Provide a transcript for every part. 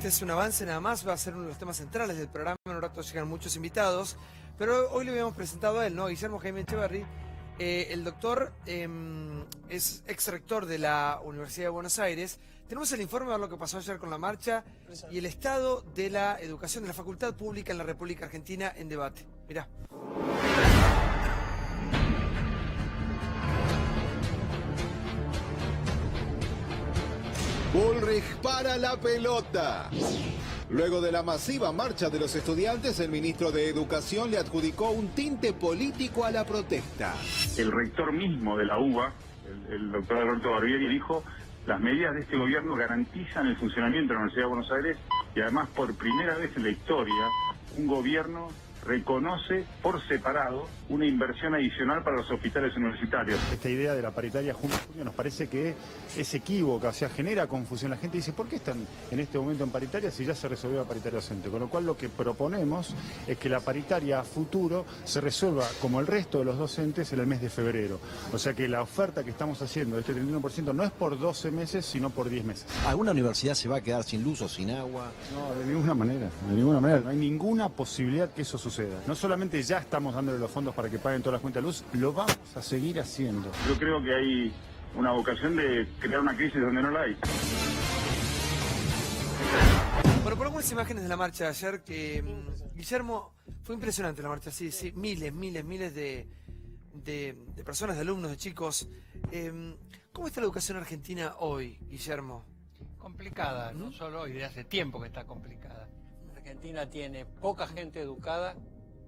Este es un avance nada más, va a ser uno de los temas centrales del programa. En un rato llegan muchos invitados, pero hoy le habíamos presentado a él, ¿no? Guillermo Jaime Echeverri. El doctor es ex rector de la Universidad de Buenos Aires. Tenemos el informe de lo que pasó ayer con la marcha y el estado de la educación de la facultad pública en la República Argentina en debate. Mirá. Bullrich para la pelota. Luego de la masiva marcha de los estudiantes, el ministro de Educación le adjudicó un tinte político a la protesta. El rector mismo de la UBA, el doctor Alberto Barbieri, dijo: las medidas de este gobierno garantizan el funcionamiento de la Universidad de Buenos Aires y además por primera vez en la historia un gobierno reconoce por separado una inversión adicional para los hospitales universitarios. Esta idea de la paritaria junio nos parece que es equívoca, o sea, genera confusión. La gente dice, ¿por qué están en este momento en paritaria si ya se resolvió la paritaria docente? Con lo cual lo que proponemos es que la paritaria a futuro se resuelva como el resto de los docentes en el mes de febrero. O sea que la oferta que estamos haciendo de este 31% no es por 12 meses, sino por 10 meses. ¿Alguna universidad se va a quedar sin luz o sin agua? No, de ninguna manera, de ninguna manera. No hay ninguna posibilidad que eso suceda. No solamente ya estamos dándole los fondos para que paguen todas las cuentas de luz, lo vamos a seguir haciendo. Yo creo que hay una vocación de crear una crisis donde no la hay. Bueno, por algunas imágenes de la marcha de ayer, que Guillermo, fue impresionante la marcha, sí, miles de personas, de alumnos, de chicos. ¿Cómo está la educación argentina hoy, Guillermo? Complicada, no solo hoy, de hace tiempo que está complicada. Argentina tiene poca gente educada,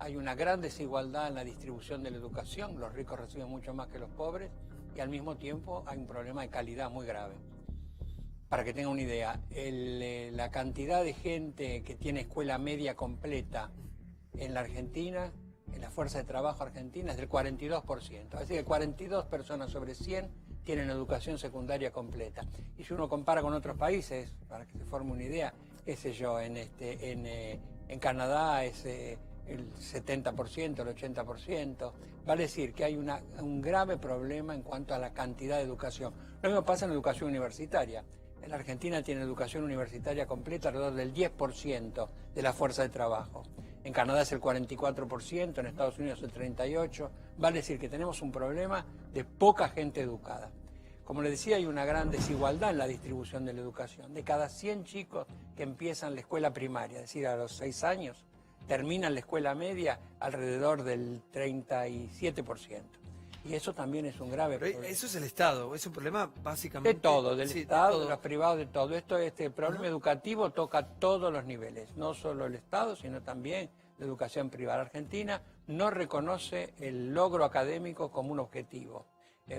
hay una gran desigualdad en la distribución de la educación, los ricos reciben mucho más que los pobres y al mismo tiempo hay un problema de calidad muy grave. Para que tengan una idea, la cantidad de gente que tiene escuela media completa en la Argentina, en la fuerza de trabajo argentina, es del 42%. Así que 42 personas sobre 100 tienen educación secundaria completa. Y si uno compara con otros países, para que se forme una idea, qué sé yo, en Canadá es el 70%, el 80%. Vale decir que hay un grave problema en cuanto a la cantidad de educación. Lo mismo pasa en la educación universitaria. En la Argentina tiene educación universitaria completa alrededor del 10% de la fuerza de trabajo. En Canadá es el 44%, en Estados Unidos el 38%. Vale decir que tenemos un problema de poca gente educada. Como les decía, hay una gran desigualdad en la distribución de la educación. De cada 100 chicos que empiezan la escuela primaria, es decir, a los 6 años, terminan la escuela media alrededor del 37%. Y eso también es un grave problema. Eso es el Estado, es un problema básicamente... De todo, del Estado, de todo. de los privados, de todo. Este problema educativo toca todos los niveles, no solo el Estado, sino también la educación privada. Argentina no reconoce el logro académico como un objetivo.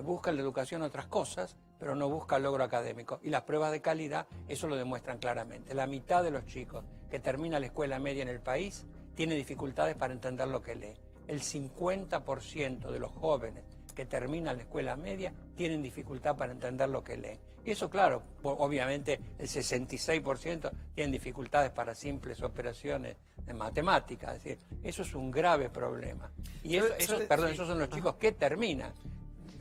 Busca en la educación otras cosas, pero no busca el logro académico. Y las pruebas de calidad eso lo demuestran claramente. La mitad de los chicos que terminan la escuela media en el país tiene dificultades para entender lo que lee. El 50% de los jóvenes que terminan la escuela media tienen dificultad para entender lo que leen. Y eso, claro, obviamente el 66% tienen dificultades para simples operaciones de matemáticas. Es decir, eso es un grave problema. Y esos son los chicos que terminan.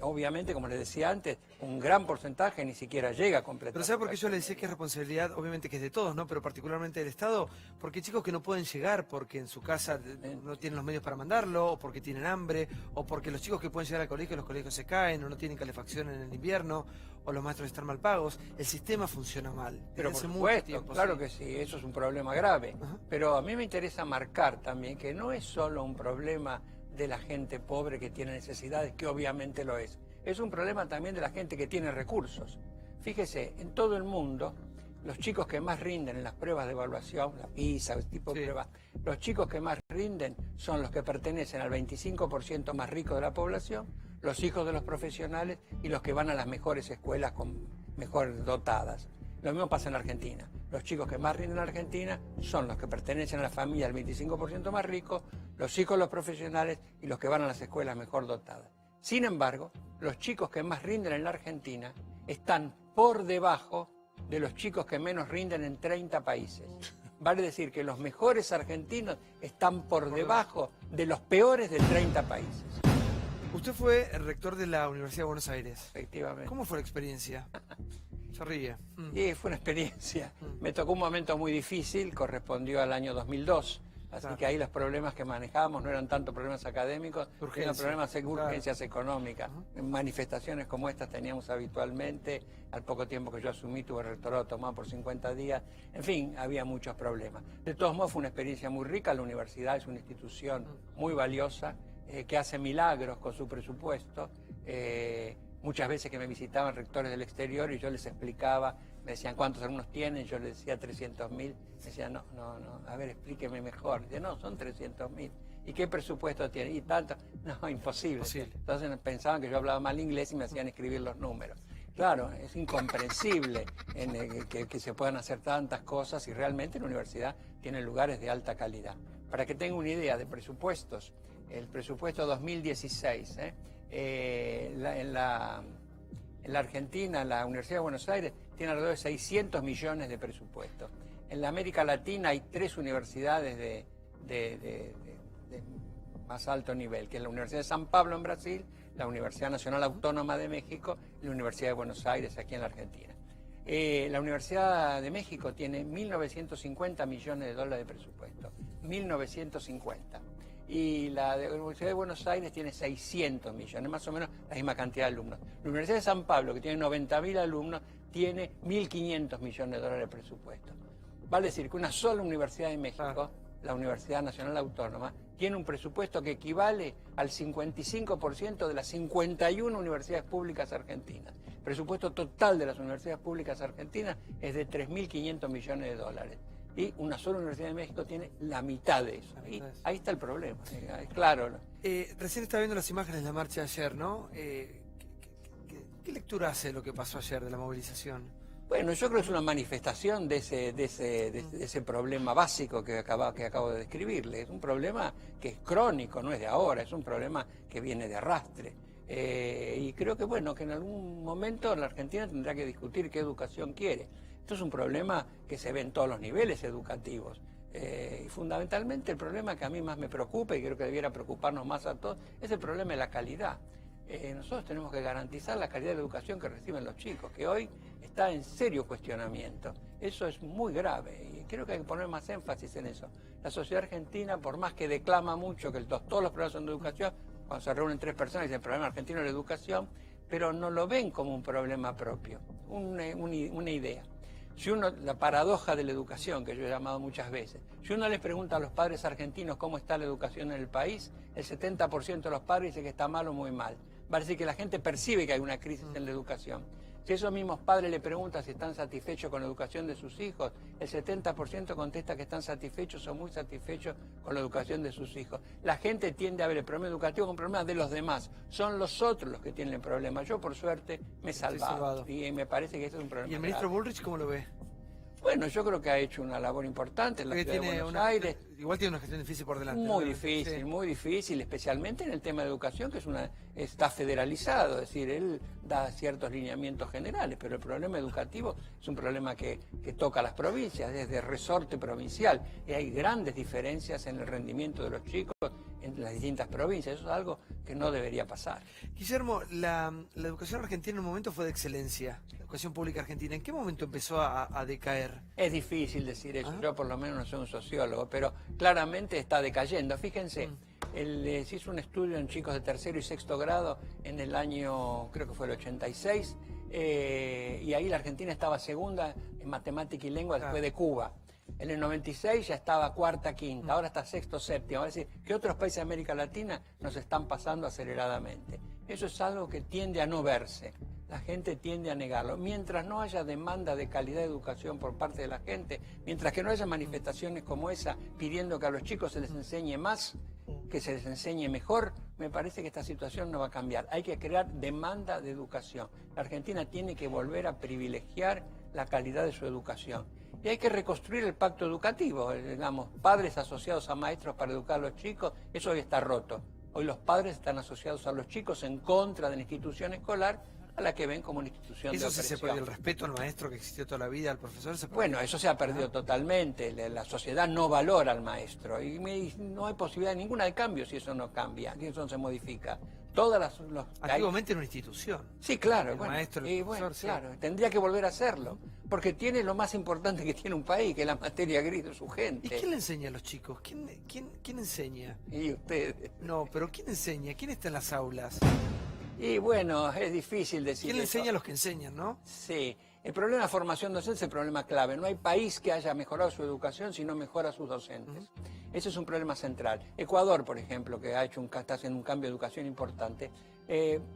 Obviamente, como les decía antes, un gran porcentaje ni siquiera llega a completar. Pero ¿sabe por qué yo le decía que es responsabilidad? Obviamente que es de todos, ¿no? Pero particularmente del Estado, porque hay chicos que no pueden llegar porque en su casa no tienen los medios para mandarlo, o porque tienen hambre, o porque los chicos que pueden llegar al colegio, los colegios se caen, o no tienen calefacción en el invierno, o los maestros están mal pagos. El sistema funciona mal. Pero por supuesto, claro que sí, eso es un problema grave. Pero a mí me interesa marcar también que no es solo un problema de la gente pobre que tiene necesidades, que obviamente lo es. Es un problema también de la gente que tiene recursos. Fíjese, en todo el mundo, los chicos que más rinden en las pruebas de evaluación, la PISA, ese tipo de pruebas, los chicos que más rinden son los que pertenecen al 25% más rico de la población, los hijos de los profesionales y los que van a las mejores escuelas mejor dotadas. Lo mismo pasa en la Argentina. Los chicos que más rinden en la Argentina son los que pertenecen a la familia del 25% más rico, los hijos de los profesionales y los que van a las escuelas mejor dotadas. Sin embargo, los chicos que más rinden en la Argentina están por debajo de los chicos que menos rinden en 30 países. Vale decir que los mejores argentinos están por debajo de los peores de 30 países. Usted fue el rector de la Universidad de Buenos Aires. Efectivamente. ¿Cómo fue la experiencia? Se ríe. Y fue una experiencia. Me tocó un momento muy difícil, correspondió al año 2002. Así Claro. que ahí los problemas que manejábamos no eran tanto problemas académicos, Urgencia. sino problemas de urgencias Claro. económicas. Manifestaciones como estas teníamos habitualmente. Al poco tiempo que yo asumí, tuve el rectorado tomado por 50 días. En fin, había muchos problemas. De todos modos, fue una experiencia muy rica. La universidad es una institución muy valiosa, que hace milagros con su presupuesto. Muchas veces que me visitaban rectores del exterior y yo les explicaba, me decían cuántos alumnos tienen, yo les decía 300.000, me decían no, a ver, explíqueme mejor. Dice, no, son 300.000. ¿Y qué presupuesto tienen? Y tanto, no, imposible. Entonces pensaban que yo hablaba mal inglés y me hacían escribir los números. Claro, es incomprensible que se puedan hacer tantas cosas y realmente la universidad tiene lugares de alta calidad. Para que tenga una idea de presupuestos, el presupuesto 2016, en la Argentina, la Universidad de Buenos Aires tiene alrededor de 600 millones de presupuesto. En la América Latina hay 3 universidades de más alto nivel, que es la Universidad de San Pablo en Brasil, la Universidad Nacional Autónoma de México y la Universidad de Buenos Aires aquí en la Argentina. La Universidad de México tiene 1.950 millones de dólares de presupuesto. 1.950. Y la Universidad de Buenos Aires tiene 600 millones, más o menos la misma cantidad de alumnos. La Universidad de San Pablo, que tiene 90.000 alumnos, tiene 1.500 millones de dólares de presupuesto. Vale decir que una sola universidad de México, la Universidad Nacional Autónoma, tiene un presupuesto que equivale al 55% de las 51 universidades públicas argentinas. El presupuesto total de las universidades públicas argentinas es de 3.500 millones de dólares. Y una sola Universidad de México tiene la mitad de eso. Y ahí está el problema, es claro. Recién estaba viendo las imágenes de la marcha de ayer, ¿no? ¿Qué lectura hace lo que pasó ayer de la movilización? Bueno, yo creo que es una manifestación de ese problema básico que acabo de describirle. Es un problema que es crónico, no es de ahora, es un problema que viene de arrastre. Y creo que, bueno, que en algún momento la Argentina tendrá que discutir qué educación quiere. Esto es un problema que se ve en todos los niveles educativos. Y fundamentalmente el problema que a mí más me preocupa y creo que debiera preocuparnos más a todos es el problema de la calidad. Nosotros tenemos que garantizar la calidad de la educación que reciben los chicos, que hoy está en serio cuestionamiento. Eso es muy grave y creo que hay que poner más énfasis en eso. La sociedad argentina, por más que declama mucho que todos los problemas son de educación, cuando se reúnen 3 personas dicen el problema argentino es la educación, pero no lo ven como un problema propio, una idea. Si uno, la paradoja de la educación, que yo he llamado muchas veces, si uno les pregunta a los padres argentinos cómo está la educación en el país, el 70% de los padres dice que está mal o muy mal. Va a decir que la gente percibe que hay una crisis en la educación. Si esos mismos padres le preguntan si están satisfechos con la educación de sus hijos, el 70% contesta que están satisfechos o muy satisfechos con la educación de sus hijos. La gente tiende a ver el problema educativo como un problema de los demás. Son los otros los que tienen el problema. Yo, por suerte, me he salvado. Y me parece que este es un problema ¿Y el ministro grave. Bullrich cómo lo ve? Bueno, yo creo que ha hecho una labor importante en la ciudad de Buenos Aires. Igual tiene una gestión difícil por delante. Muy difícil, especialmente en el tema de educación, que está federalizado, es decir, él da ciertos lineamientos generales, pero el problema educativo es un problema que toca a las provincias, desde resorte provincial, y hay grandes diferencias en el rendimiento de los chicos en las distintas provincias. Eso es algo que no debería pasar. Guillermo, la educación argentina en un momento fue de excelencia, la educación pública argentina. ¿En qué momento empezó a decaer? Es difícil decir eso, yo por lo menos no soy un sociólogo, pero claramente está decayendo. Fíjense, se hizo un estudio en chicos de tercero y sexto grado en el año, creo que fue el 86, y ahí la Argentina estaba segunda en matemática y lengua después de Cuba. En el 96 ya estaba cuarta, quinta, ahora está sexto, séptimo. Es decir, que otros países de América Latina nos están pasando aceleradamente. Eso es algo que tiende a no verse. La gente tiende a negarlo. Mientras no haya demanda de calidad de educación por parte de la gente, mientras que no haya manifestaciones como esa pidiendo que a los chicos se les enseñe más, que se les enseñe mejor, me parece que esta situación no va a cambiar. Hay que crear demanda de educación. La Argentina tiene que volver a privilegiar la calidad de su educación. Y hay que reconstruir el pacto educativo, digamos, padres asociados a maestros para educar a los chicos, eso hoy está roto. Hoy los padres están asociados a los chicos en contra de la institución escolar, a la que ven como una institución de opresión. Eso sí se puede, el respeto al maestro que existió toda la vida, al profesor se puede. Bueno, eso se ha perdido totalmente, la sociedad no valora al maestro y no hay posibilidad ninguna de cambio si eso no cambia, si eso no se modifica. todas Antiguamente era una institución. Sí, claro. El bueno, maestro, el y bueno, profesor, claro, tendría que volver a hacerlo. Porque tiene lo más importante que tiene un país, que es la materia gris de su ¿Y gente. quién le enseña a los chicos? ¿Quién enseña? Y ustedes. No, pero ¿quién enseña? ¿Quién está en las aulas? Y bueno, es difícil decir ¿Quién le eso. enseña a los que enseñan, no? Sí. El problema de la formación docente es el problema clave. No hay país que haya mejorado su educación si no mejora a sus docentes. Ese es un problema central. Ecuador, por ejemplo, que está haciendo un cambio de educación importante,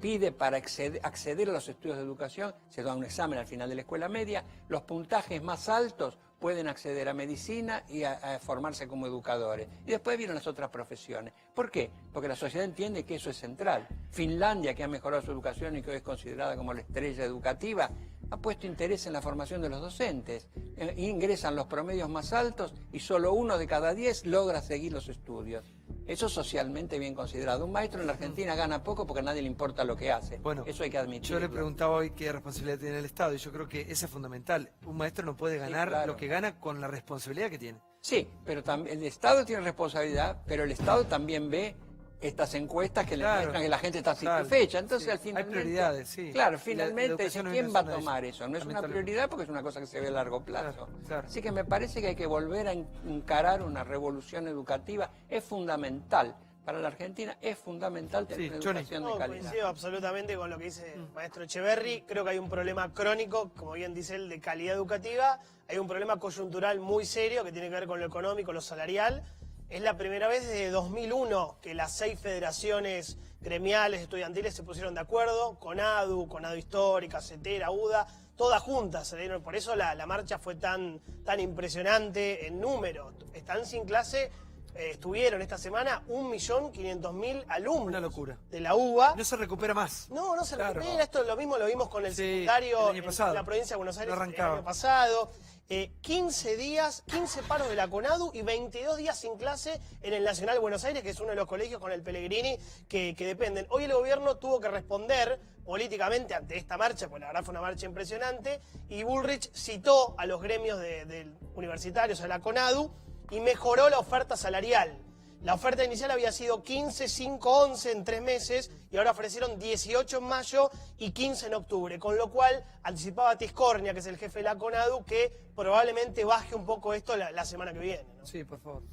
pide para acceder a los estudios de educación, se da un examen al final de la escuela media, los puntajes más altos pueden acceder a medicina y a formarse como educadores. Y después vienen las otras profesiones. ¿Por qué? Porque la sociedad entiende que eso es central. Finlandia, que ha mejorado su educación y que hoy es considerada como la estrella educativa, ha puesto interés en la formación de los docentes. Ingresan los promedios más altos y solo 1 de cada 10 logra seguir los estudios. Eso es socialmente bien considerado. Un maestro en la Argentina gana poco porque a nadie le importa lo que hace. Bueno, eso hay que admitirlo. Yo le preguntaba hoy qué responsabilidad tiene el Estado y yo creo que esa es fundamental. Un maestro no puede ganar claro. lo que gana con la responsabilidad que tiene. Sí, pero también el Estado tiene responsabilidad, pero el Estado también ve estas encuestas que le muestran que la gente está satisfecha. Entonces, al final. Hay prioridades, sí. Claro, La finalmente, educación ¿quién no va es a una de tomar ellas, eso? No es una lamentablemente. prioridad porque es una cosa que se ve a largo plazo. Claro. Así que me parece que hay que volver a encarar una revolución educativa. Es fundamental. Para la Argentina es fundamental tener una educación de calidad. Coincido absolutamente con lo que dice el maestro Echeverri. Creo que hay un problema crónico, como bien dice él, de calidad educativa. Hay un problema coyuntural muy serio que tiene que ver con lo económico, lo salarial. Es la primera vez desde 2001 que las 6 federaciones gremiales estudiantiles se pusieron de acuerdo, CONADU Histórica, CETERA, UDA, todas juntas. Por eso la marcha fue tan impresionante en número. Están sin clase. Estuvieron esta semana 1.500.000 alumnos. Una locura. De la UBA. No se recupera más. No se Claro. recupera. Esto lo mismo lo vimos con el Sí, secundario el año pasado. en la provincia de Buenos Aires No el arrancaba. año pasado. 15 días, 15 paros de la CONADU y 22 días sin clase en el Nacional de Buenos Aires, que es uno de los colegios con el Pellegrini que dependen. Hoy el gobierno tuvo que responder políticamente ante esta marcha, porque la verdad fue una marcha impresionante, y Bullrich citó a los gremios de universitarios, a la CONADU, y mejoró la oferta salarial. La oferta inicial había sido 15, 5, 11 en 3 meses y ahora ofrecieron 18 en mayo y 15 en octubre, con lo cual anticipaba Tiscornia, que es el jefe de la CONADU, que probablemente baje un poco esto la semana que viene, ¿no? Sí, por favor.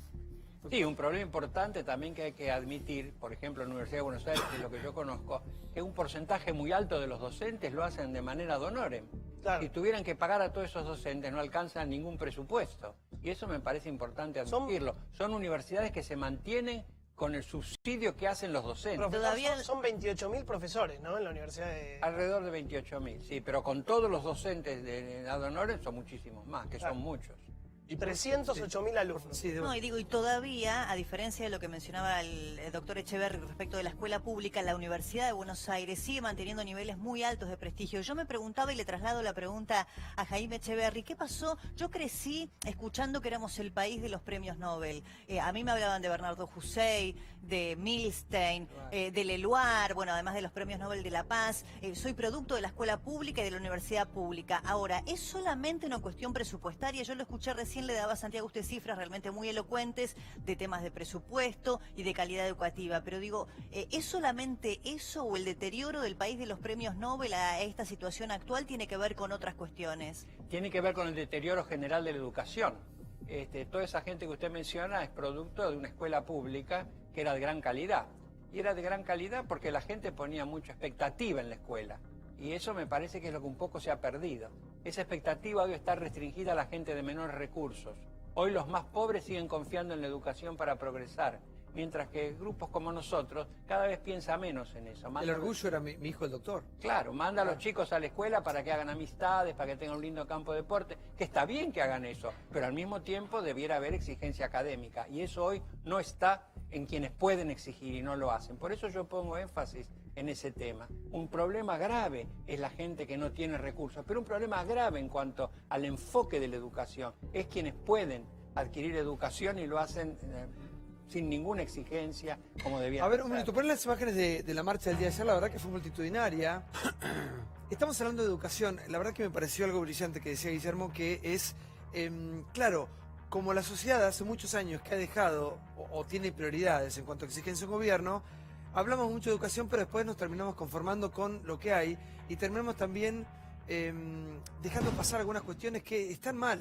Sí, un problema importante también que hay que admitir, por ejemplo, en la Universidad de Buenos Aires, que es lo que yo conozco, que un porcentaje muy alto de los docentes lo hacen de manera ad honorem. Claro. Si tuvieran que pagar a todos esos docentes, no alcanzan ningún presupuesto. Y eso me parece importante admitirlo. Son universidades que se mantienen con el subsidio que hacen los docentes. Todavía son 28.000 profesores, ¿no? En la Universidad de... Alrededor de 28.000, sí, pero con todos los docentes de ad honorem son muchísimos más, que son muchos. Y 308.000 alumnos. Sí, No, y todavía, a diferencia de lo que mencionaba el doctor Echeverri respecto de la escuela pública, la Universidad de Buenos Aires sigue manteniendo niveles muy altos de prestigio. Yo me preguntaba y le traslado la pregunta a Jaime Echeverri, ¿qué pasó? Yo crecí escuchando que éramos el país de los premios Nobel. A mí me hablaban de Bernardo Hussein, de Milstein, de Leluar, bueno, además de los premios Nobel de la Paz. Soy producto de la escuela pública y de la universidad pública. Ahora, ¿es solamente una cuestión presupuestaria? Yo lo escuché recién, le daba a Santiago usted cifras realmente muy elocuentes de temas de presupuesto y de calidad educativa, pero digo, ¿es solamente eso o el deterioro del país de los premios Nobel a esta situación actual tiene que ver con otras cuestiones? Tiene que ver con el deterioro general de la educación. Toda esa gente que usted menciona es producto de una escuela pública que era de gran calidad. Y era de gran calidad porque la gente ponía mucha expectativa en la escuela. Y eso me parece que es lo que un poco se ha perdido. Esa expectativa hoy está restringida a la gente de menores recursos. Hoy los más pobres siguen confiando en la educación para progresar, mientras que grupos como nosotros cada vez piensa menos en eso. El orgullo era mi hijo el doctor. Claro, manda a los chicos a la escuela para que hagan amistades, para que tengan un lindo campo de deporte, que está bien que hagan eso, pero al mismo tiempo debiera haber exigencia académica, y eso hoy no está en quienes pueden exigir y no lo hacen. Por eso yo pongo énfasis en ese tema. Un problema grave es la gente que no tiene recursos, pero un problema grave en cuanto al enfoque de la educación es quienes pueden adquirir educación y lo hacen sin ninguna exigencia, como debía ser. A ver, un minuto, ponen las imágenes de la marcha del día de ayer, la verdad que fue multitudinaria. Estamos hablando de educación, la verdad que me pareció algo brillante que decía Guillermo, que es, claro, como la sociedad hace muchos años que ha dejado o tiene prioridades en cuanto a exigencia de un gobierno, hablamos mucho de educación, pero después nos terminamos conformando con lo que hay y terminamos también dejando pasar algunas cuestiones que están mal.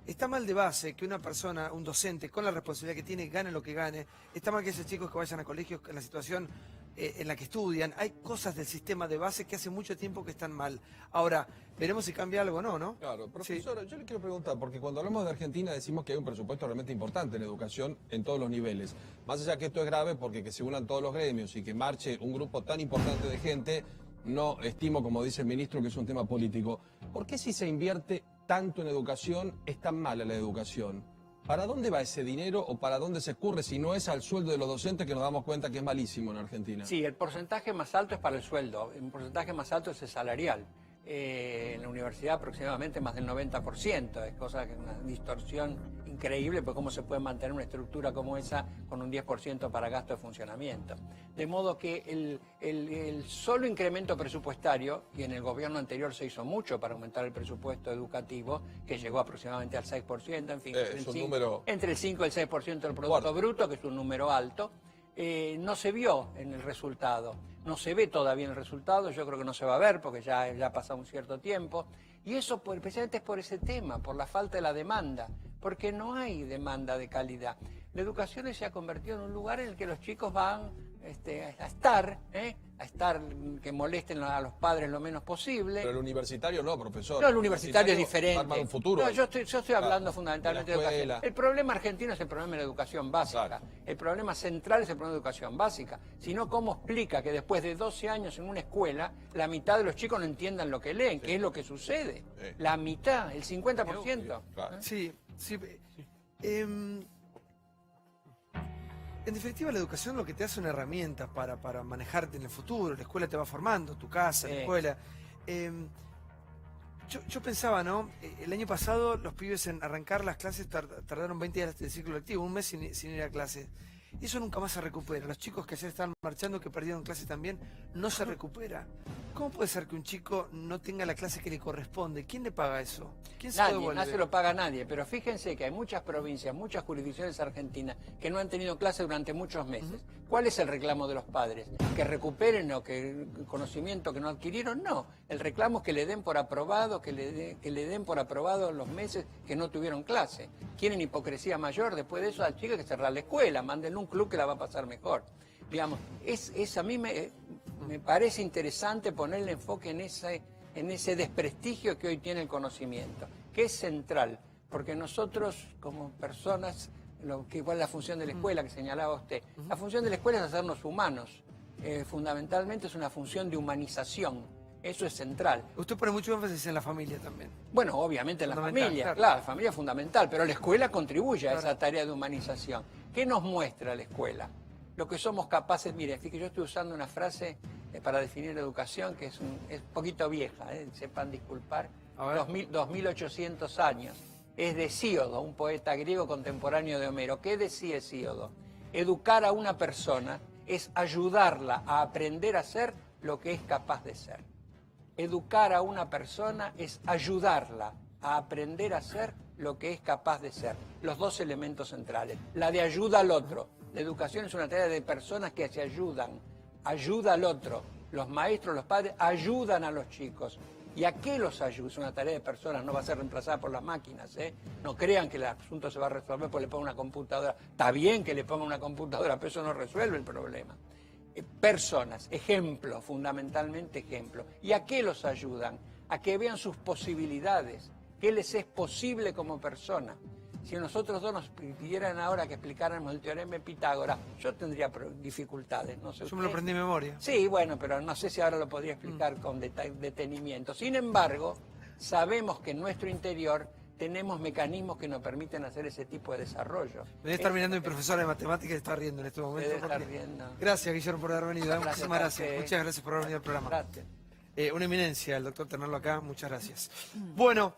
Está mal de base que una persona, un docente, con la responsabilidad que tiene, gane lo que gane. Está mal que esos chicos que vayan a colegios en la situación en la que estudian. Hay cosas del sistema de base que hace mucho tiempo que están mal. Ahora, veremos si cambia algo o no, ¿no? Claro, profesora, yo le quiero preguntar, porque cuando hablamos de Argentina decimos que hay un presupuesto realmente importante en educación en todos los niveles. Más allá que esto es grave porque que se unan todos los gremios y que marche un grupo tan importante de gente, no estimo, como dice el ministro, que es un tema político. ¿Por qué si se invierte tanto en educación es tan mala la educación? ¿Para dónde va ese dinero o para dónde se escurre si no es al sueldo de los docentes, que nos damos cuenta que es malísimo en Argentina? Sí, el porcentaje más alto es para el sueldo, el porcentaje más alto es el salarial. En la universidad aproximadamente más del 90%, es cosa que es una distorsión increíble, pues cómo se puede mantener una estructura como esa con un 10% para gasto de funcionamiento. De modo que el solo incremento presupuestario, y en el gobierno anterior se hizo mucho para aumentar el presupuesto educativo, que llegó aproximadamente al 6%, en fin, entre el 5 y el 6% del Producto Bruto, que es un número alto. No se vio en el resultado, no se ve todavía en el resultado, yo creo que no se va a ver porque ya ha pasado un cierto tiempo, y eso especialmente es por ese tema, por la falta de la demanda, porque no hay demanda de calidad. La educación se ha convertido en un lugar en el que los chicos van a estar, que molesten a los padres lo menos posible. Pero el universitario no, profesor. No, el universitario es diferente. Arma un futuro. No, yo estoy hablando fundamentalmente de educación. El problema argentino es el problema de la educación básica. Claro. El problema central es el problema de educación básica. Si no, ¿cómo explica que después de 12 años en una escuela, la mitad de los chicos no entiendan lo que leen? ¿Qué es lo que sucede? La mitad, el 50%. Claro. Sí. En definitiva, la educación lo que te hace una herramienta para manejarte en el futuro. La escuela te va formando, tu casa, la escuela. Yo pensaba, ¿no? El año pasado los pibes en arrancar las clases tardaron 20 días del ciclo lectivo, un mes sin ir a clases. Y eso nunca más se recupera. Los chicos que ayer estaban marchando, que perdieron clases también, no se recupera. ¿Cómo puede ser que un chico no tenga la clase que le corresponde? ¿Quién le paga eso? ¿Quién se lo Nadie, devuelve? no se lo paga nadie, pero fíjense que hay muchas provincias, muchas jurisdicciones argentinas que no han tenido clase durante muchos meses. ¿Cuál es el reclamo de los padres? ¿Que recuperen o que el conocimiento que no adquirieron? No, el reclamo es que le den por aprobado, que le den por aprobado los meses que no tuvieron clase. ¿Quieren hipocresía mayor? Después de eso, al chico hay que cerrar la escuela, mándenle un club que la va a pasar mejor. Digamos, a mí me parece interesante ponerle enfoque en ese desprestigio que hoy tiene el conocimiento, que es central, porque nosotros como personas, que igual la función de la escuela que señalaba usted, la función de la escuela es hacernos humanos, fundamentalmente es una función de humanización, eso es central. Usted pone mucho énfasis en la familia también. Bueno, obviamente en la familia, claro, la familia es fundamental, pero la escuela contribuye a esa tarea de humanización. ¿Qué nos muestra la escuela? Lo que somos capaces, mire, fíjate, yo estoy usando una frase para definir la educación que es un poquito vieja, sepan disculpar, 2800 años. Es de Hesíodo, un poeta griego contemporáneo de Homero. ¿Qué decía Hesíodo? Educar a una persona es ayudarla a aprender a ser lo que es capaz de ser. Educar a una persona es ayudarla a aprender a ser lo que es capaz de ser. Los dos elementos centrales. La de ayuda al otro. La educación es una tarea de personas que se ayudan. Ayuda al otro. Los maestros, los padres ayudan a los chicos. ¿Y a qué los ayuda? Es una tarea de personas, no va a ser reemplazada por las máquinas. No crean que el asunto se va a resolver porque le pongan una computadora. Está bien que le pongan una computadora, pero eso no resuelve el problema. Personas, ejemplo, fundamentalmente ejemplo. ¿Y a qué los ayudan? A que vean sus posibilidades, qué les es posible como persona. Si nosotros dos nos pidieran ahora que explicáramos el teorema de Pitágoras, yo tendría dificultades. No sé, yo me lo aprendí de memoria. Sí, bueno, pero no sé si ahora lo podría explicar con detenimiento. Sin embargo, sabemos que en nuestro interior tenemos mecanismos que nos permiten hacer ese tipo de desarrollo. Debe estar mirando mi profesora de matemáticas y está riendo en este momento. Debe estar riendo. Gracias, Guillermo, por haber venido. Muchísimas gracias. Muchas gracias por haber venido al programa. Gracias. Una eminencia el doctor tenerlo acá. Muchas gracias. Bueno,